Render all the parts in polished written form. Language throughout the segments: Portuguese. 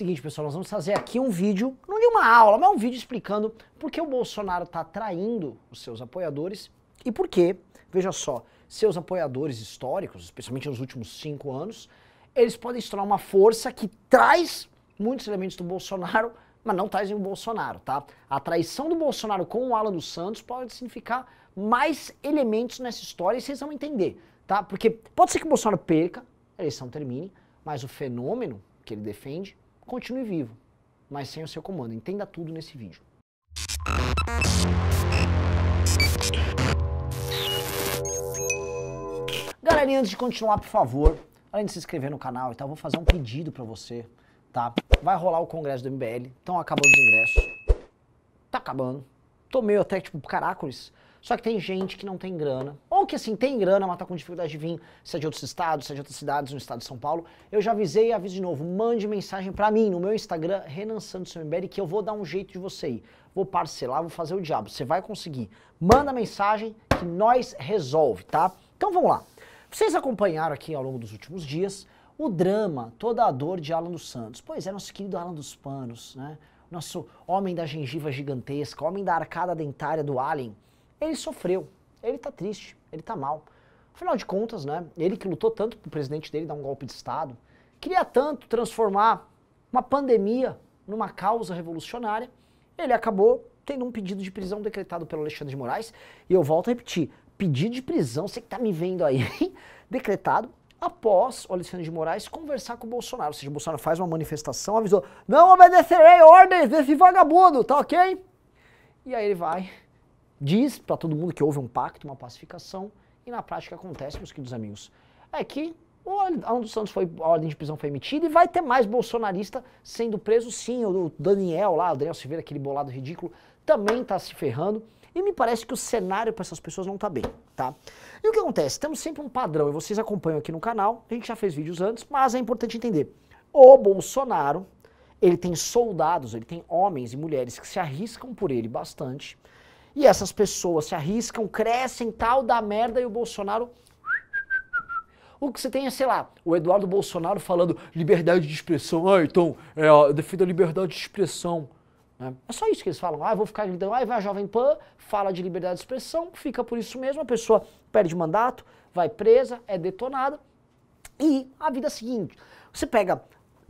seguinte, pessoal, nós vamos fazer aqui um vídeo, não de uma aula, mas um vídeo explicando por que o Bolsonaro está traindo os seus apoiadores e por que, veja só, seus apoiadores históricos, especialmente nos últimos 5 anos, eles podem se tornar uma força que traz muitos elementos do Bolsonaro, mas não trazem o Bolsonaro, tá? A traição do Bolsonaro com o Alan dos Santos pode significar mais elementos nessa história e vocês vão entender, tá? Porque pode ser que o Bolsonaro perca, a eleição termine, mas o fenômeno que ele defende continue vivo, mas sem o seu comando. Entenda tudo nesse vídeo. Galerinha, antes de continuar, por favor, além de se inscrever no canal e tal, eu vou fazer um pedido pra você, tá? Vai rolar o congresso do MBL, estão acabando os ingressos. Tá acabando. Tô meio até tipo caracoles. Só que tem gente que não tem grana, ou que assim, tem grana, mas tá com dificuldade de vir, se é de outros estados, se é de outras cidades, no estado de São Paulo. Eu já avisei e aviso de novo, mande mensagem pra mim no meu Instagram, Renan Santos MBL, que eu vou dar um jeito de você ir. Vou parcelar, vou fazer o diabo, você vai conseguir. Manda mensagem que nós resolve, tá? Então vamos lá. Vocês acompanharam aqui ao longo dos últimos dias o drama, toda a dor de Alan dos Santos. Pois é, nosso querido Alan dos Panos, né? Nosso homem da gengiva gigantesca, homem da arcada dentária do Alien. Ele sofreu, ele tá triste, ele tá mal. Afinal de contas, né, ele que lutou tanto pro presidente dele dar um golpe de Estado, queria tanto transformar uma pandemia numa causa revolucionária, ele acabou tendo um pedido de prisão decretado pelo Alexandre de Moraes, e eu volto a repetir, pedido de prisão, você que tá me vendo aí, decretado após o Alexandre de Moraes conversar com o Bolsonaro. Ou seja, o Bolsonaro faz uma manifestação, avisou, não obedecerei ordens desse vagabundo, tá ok? E aí ele vai... diz pra todo mundo que houve um pacto, uma pacificação, e na prática acontece, meus queridos amigos, é que o Alan dos Santos a ordem de prisão foi emitida e vai ter mais bolsonarista sendo preso, sim, o Daniel lá, o Daniel Silveira, aquele bolado ridículo, também tá se ferrando, e me parece que o cenário para essas pessoas não tá bem, tá? E o que acontece? Temos sempre um padrão, e vocês acompanham aqui no canal, a gente já fez vídeos antes, mas é importante entender, o Bolsonaro, ele tem soldados, ele tem homens e mulheres que se arriscam por ele bastante, e essas pessoas se arriscam, crescem, tal, dá merda, e o Bolsonaro... O que você tem é, sei lá, o Eduardo Bolsonaro falando liberdade de expressão. Ah, então, eu defendo a liberdade de expressão. Né? É só isso que eles falam. Ah, eu vou ficar gritando. Aí vai a Jovem Pan, fala de liberdade de expressão, fica por isso mesmo, a pessoa perde mandato, vai presa, é detonada. E a vida é a seguinte, você pega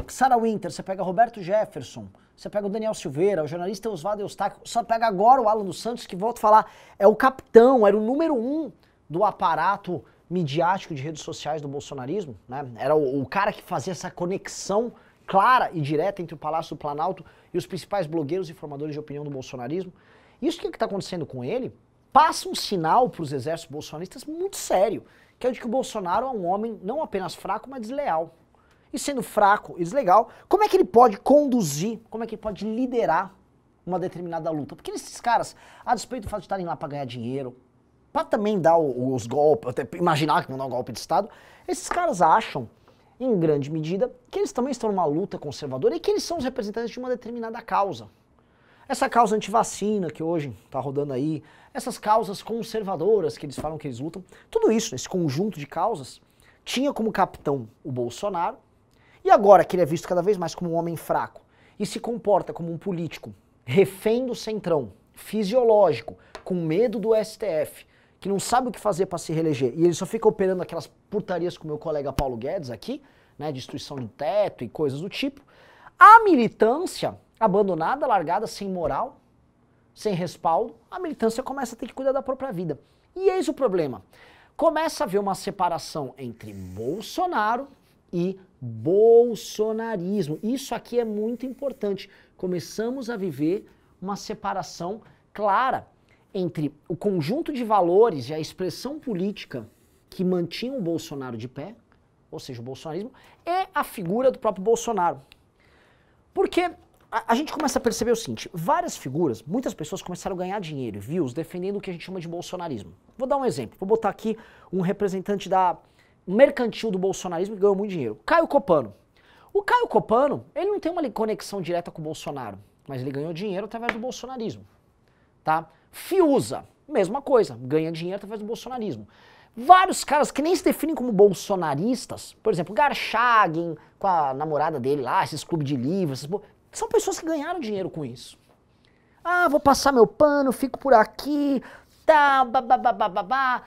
Sarah Winter, você pega Roberto Jefferson, você pega o Daniel Silveira, o jornalista Oswaldo Eustáquio, só pega agora o Alan dos Santos, que, volto a falar, é o capitão, era o número 1 do aparato midiático de redes sociais do bolsonarismo, né? Era o cara que fazia essa conexão clara e direta entre o Palácio do Planalto e os principais blogueiros e formadores de opinião do bolsonarismo. Isso que está acontecendo com ele passa um sinal para os exércitos bolsonaristas muito sério, que é o de que o Bolsonaro é um homem não apenas fraco, mas desleal. E sendo fraco e desleal, como é que ele pode conduzir, como é que ele pode liderar uma determinada luta? Porque esses caras, a despeito do fato de estarem lá para ganhar dinheiro, para também dar os golpes, até imaginar que vão dar um golpe de Estado, esses caras acham, em grande medida, que eles também estão numa luta conservadora e que eles são os representantes de uma determinada causa. Essa causa antivacina que hoje está rodando aí, essas causas conservadoras que eles falam que eles lutam, tudo isso, esse conjunto de causas, tinha como capitão o Bolsonaro, e agora que ele é visto cada vez mais como um homem fraco e se comporta como um político refém do centrão, fisiológico, com medo do STF, que não sabe o que fazer para se reeleger, e ele só fica operando aquelas putarias com o meu colega Paulo Guedes aqui, né, destruição de teto e coisas do tipo, a militância abandonada, largada, sem moral, sem respaldo, a militância começa a ter que cuidar da própria vida. E eis o problema. Começa a haver uma separação entre Bolsonaro e bolsonarismo. Isso aqui é muito importante. Começamos a viver uma separação clara entre o conjunto de valores e a expressão política que mantinham o Bolsonaro de pé, ou seja, o bolsonarismo, e a figura do próprio Bolsonaro. Porque a gente começa a perceber o seguinte, várias figuras, muitas pessoas começaram a ganhar dinheiro, views, defendendo o que a gente chama de bolsonarismo. Vou dar um exemplo, vou botar aqui um representante da mercantil do bolsonarismo que ganhou muito dinheiro, Caio Copano. O Caio Copano, ele não tem uma conexão direta com o Bolsonaro, mas ele ganhou dinheiro através do bolsonarismo, tá? Fiuza, mesma coisa, ganha dinheiro através do bolsonarismo. Vários caras que nem se definem como bolsonaristas, por exemplo, Garchagen com a namorada dele lá, esses clubes de livros, são pessoas que ganharam dinheiro com isso. Ah, vou passar meu pano, fico por aqui, tá,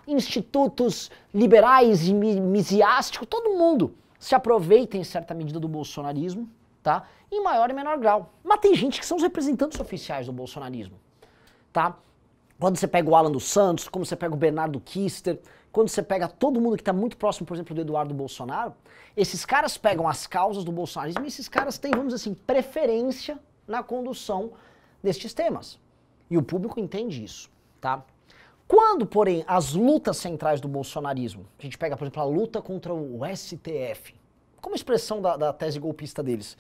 institutos liberais e misiásticos, todo mundo se aproveita em certa medida do bolsonarismo, tá? Em maior e menor grau. Mas tem gente que são os representantes oficiais do bolsonarismo, tá? Quando você pega o Alan dos Santos, como você pega o Bernardo Kister, quando você pega todo mundo que está muito próximo, por exemplo, do Eduardo Bolsonaro, esses caras pegam as causas do bolsonarismo e esses caras têm, vamos dizer assim, preferência na condução destes temas. E o público entende isso, tá? Quando, porém, as lutas centrais do bolsonarismo, a gente pega, por exemplo, a luta contra o STF, como expressão da tese golpista deles,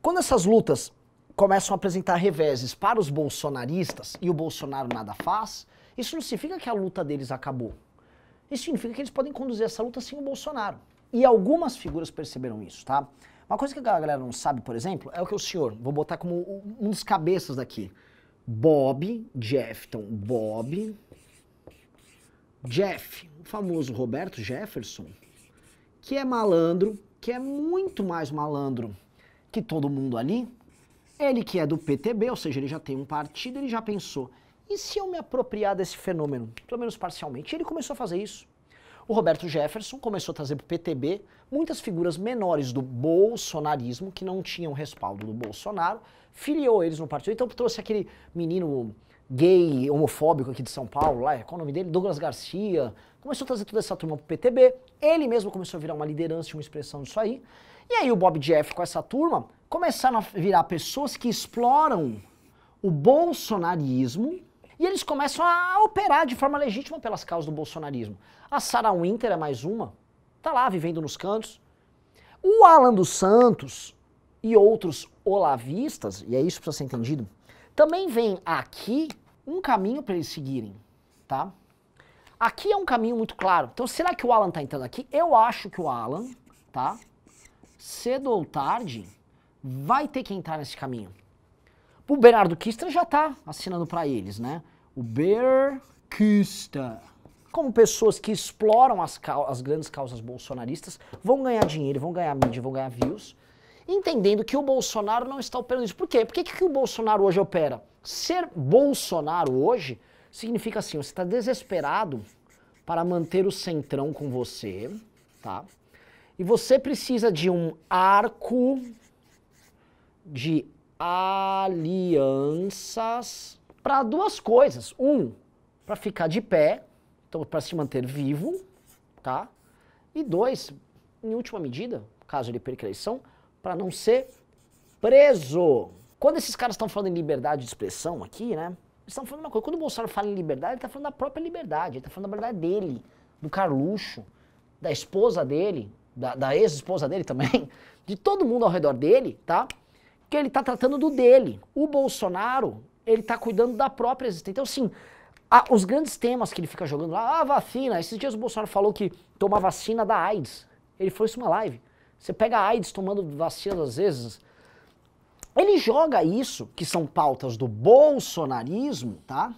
quando essas lutas começam a apresentar reveses para os bolsonaristas e o Bolsonaro nada faz, isso não significa que a luta deles acabou. Isso significa que eles podem conduzir essa luta sem o Bolsonaro. E algumas figuras perceberam isso, tá? Uma coisa que a galera não sabe, por exemplo, é o que o senhor, vou botar como um dos cabeças daqui, Bob Jeff. Então, Bob Jeff, o famoso Roberto Jefferson, que é malandro, que é muito mais malandro que todo mundo ali. Ele que é do PTB, ou seja, ele já tem um partido, ele já pensou, e se eu me apropriar desse fenômeno, pelo menos parcialmente? Ele começou a fazer isso. O Roberto Jefferson começou a trazer para o PTB muitas figuras menores do bolsonarismo, que não tinham respaldo do Bolsonaro, filiou eles no partido, então trouxe aquele menino gay, homofóbico aqui de São Paulo, lá, qual é o nome dele? Douglas Garcia, começou a trazer toda essa turma para o PTB, ele mesmo começou a virar uma liderança e uma expressão disso aí, e aí o Bob Jeff com essa turma começaram a virar pessoas que exploram o bolsonarismo e eles começam a operar de forma legítima pelas causas do bolsonarismo. A Sarah Winter é mais uma, tá lá vivendo nos cantos. O Alan dos Santos e outros olavistas, e é isso que precisa ser entendido, também vem aqui um caminho para eles seguirem, tá? Aqui é um caminho muito claro. Então será que o Alan tá entrando aqui? Eu acho que o Alan, tá? Cedo ou tarde, vai ter que entrar nesse caminho. O Bernardo Kister já tá assinando para eles, né? O Ber Kister. Como pessoas que exploram as grandes causas bolsonaristas, vão ganhar dinheiro, vão ganhar mídia, vão ganhar views, entendendo que o Bolsonaro não está operando isso. Por quê? Por que o Bolsonaro hoje opera? Ser Bolsonaro hoje significa assim, você está desesperado para manter o centrão com você, tá? E você precisa de um arco de alianças para duas coisas. Um, para ficar de pé, então para se manter vivo, tá? E dois, em última medida, caso ele perca a eleição, para não ser preso. Quando esses caras estão falando em liberdade de expressão aqui, né? Eles estão falando uma coisa. Quando o Bolsonaro fala em liberdade, ele está falando da própria liberdade. Ele está falando da liberdade dele, do Carluxo, da esposa dele, da ex-esposa dele também, de todo mundo ao redor dele, tá? Que ele tá tratando do dele. O Bolsonaro, ele tá cuidando da própria existência. Então, assim, os grandes temas que ele fica jogando lá, vacina. Esses dias o Bolsonaro falou que toma vacina da AIDS. Ele falou isso numa live. Você pega a AIDS tomando vacina às vezes. Ele joga isso, que são pautas do bolsonarismo, tá?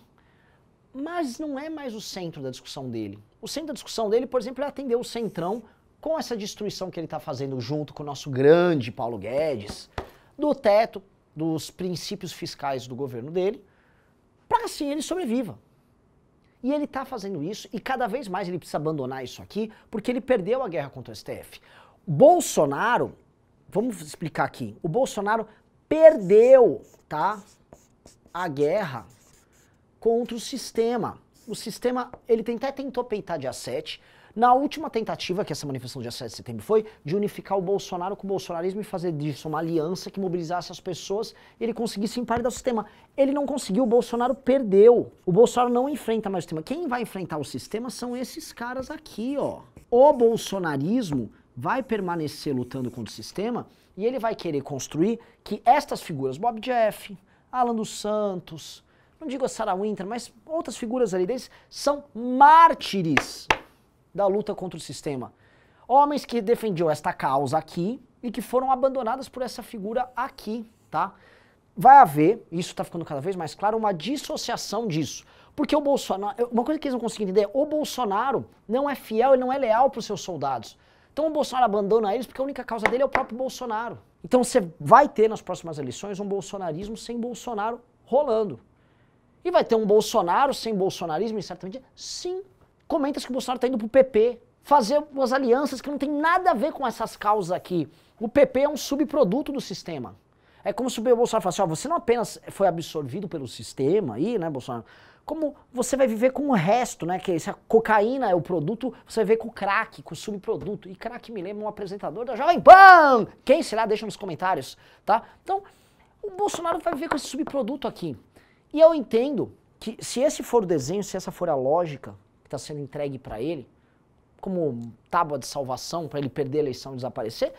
Mas não é mais o centro da discussão dele. O centro da discussão dele, por exemplo, é atender o centrão com essa destruição que ele está fazendo junto com o nosso grande Paulo Guedes, do teto, dos princípios fiscais do governo dele, para assim ele sobreviva. E ele está fazendo isso e cada vez mais ele precisa abandonar isso aqui, porque ele perdeu a guerra contra o STF. Bolsonaro, vamos explicar aqui, o Bolsonaro perdeu, tá, a guerra contra o sistema. O sistema, ele até tentou peitar dia 7, na última tentativa, que essa manifestação do dia 7 de setembro foi, de unificar o Bolsonaro com o bolsonarismo e fazer disso uma aliança que mobilizasse as pessoas e ele conseguisse emparedar o sistema. Ele não conseguiu, o Bolsonaro perdeu. O Bolsonaro não enfrenta mais o sistema. Quem vai enfrentar o sistema são esses caras aqui, ó. O bolsonarismo vai permanecer lutando contra o sistema e ele vai querer construir que estas figuras, Bob Jeff, Alan dos Santos, não digo a Sarah Winter, mas outras figuras ali deles, são mártires da luta contra o sistema. Homens que defendiam esta causa aqui e que foram abandonadas por essa figura aqui, tá? Vai haver, isso está ficando cada vez mais claro, uma dissociação disso. Porque o Bolsonaro, uma coisa que eles não conseguem entender, o Bolsonaro não é fiel, ele não é leal para os seus soldados. Então o Bolsonaro abandona eles porque a única causa dele é o próprio Bolsonaro. Então você vai ter nas próximas eleições um bolsonarismo sem Bolsonaro rolando. E vai ter um Bolsonaro sem bolsonarismo, em certa medida? Sim. Comenta que o Bolsonaro está indo pro PP, fazer umas alianças que não tem nada a ver com essas causas aqui. O PP é um subproduto do sistema. É como se o Bolsonaro falasse, ó, você não apenas foi absorvido pelo sistema aí, né, Bolsonaro, como você vai viver com o resto, né, que se a cocaína é o produto, você vai viver com o crack, com o subproduto. E crack me lembra um apresentador da Jovem Pan! Quem será? Deixa nos comentários, tá? Então, o Bolsonaro vai viver com esse subproduto aqui. E eu entendo que se esse for o desenho, se essa for a lógica que está sendo entregue para ele, como tábua de salvação para ele perder a eleição e desaparecer,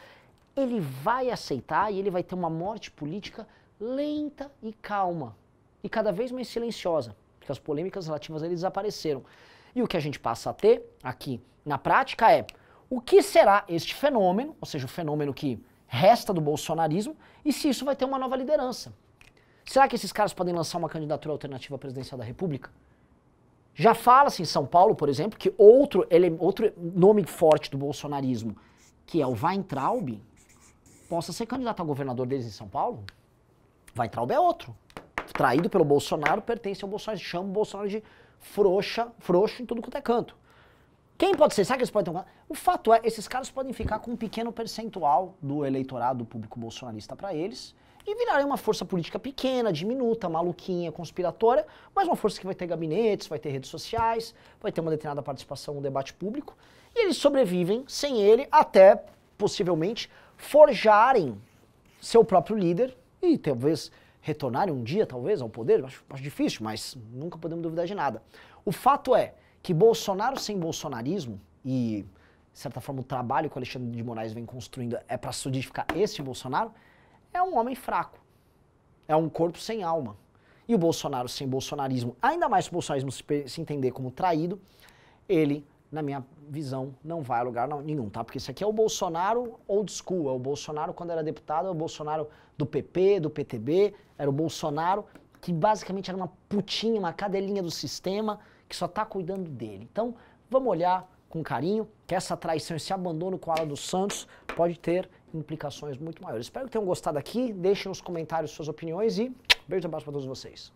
ele vai aceitar e ele vai ter uma morte política lenta e calma. E cada vez mais silenciosa, porque as polêmicas relativas a ele desapareceram. E o que a gente passa a ter aqui na prática é o que será este fenômeno, ou seja, o fenômeno que resta do bolsonarismo, e se isso vai ter uma nova liderança. Será que esses caras podem lançar uma candidatura alternativa à presidência da República? Já fala-se em São Paulo, por exemplo, que outro nome forte do bolsonarismo, que é o Weintraub, possa ser candidato a governador deles em São Paulo. Weintraub é outro. Traído pelo Bolsonaro, pertence ao Bolsonaro, chama o Bolsonaro de frouxo em tudo quanto é canto. Quem pode ser? Sabe que eles podem ter um... O fato é, esses caras podem ficar com um pequeno percentual do eleitorado público bolsonarista para eles e virarem uma força política pequena, diminuta, maluquinha, conspiratória, mas uma força que vai ter gabinetes, vai ter redes sociais, vai ter uma determinada participação no debate público, e eles sobrevivem sem ele até, possivelmente, forjarem seu próprio líder e talvez retornarem um dia, talvez, ao poder. Acho difícil, mas nunca podemos duvidar de nada. O fato é que Bolsonaro sem bolsonarismo, e de certa forma o trabalho que o Alexandre de Moraes vem construindo é para solidificar esse Bolsonaro, é um homem fraco, é um corpo sem alma. E o Bolsonaro sem bolsonarismo, ainda mais se o bolsonarismo se entender como traído, ele, na minha visão, não vai a lugar nenhum, tá? Porque esse aqui é o Bolsonaro old school, é o Bolsonaro quando era deputado, é o Bolsonaro do PP, do PTB, era o Bolsonaro que basicamente era uma putinha, uma cadelinha do sistema, que só tá cuidando dele. Então, vamos olhar com carinho, que essa traição, esse abandono com a ala dos Santos pode ter implicações muito maiores. Espero que tenham gostado aqui, deixem nos comentários suas opiniões e beijo e abraço para todos vocês.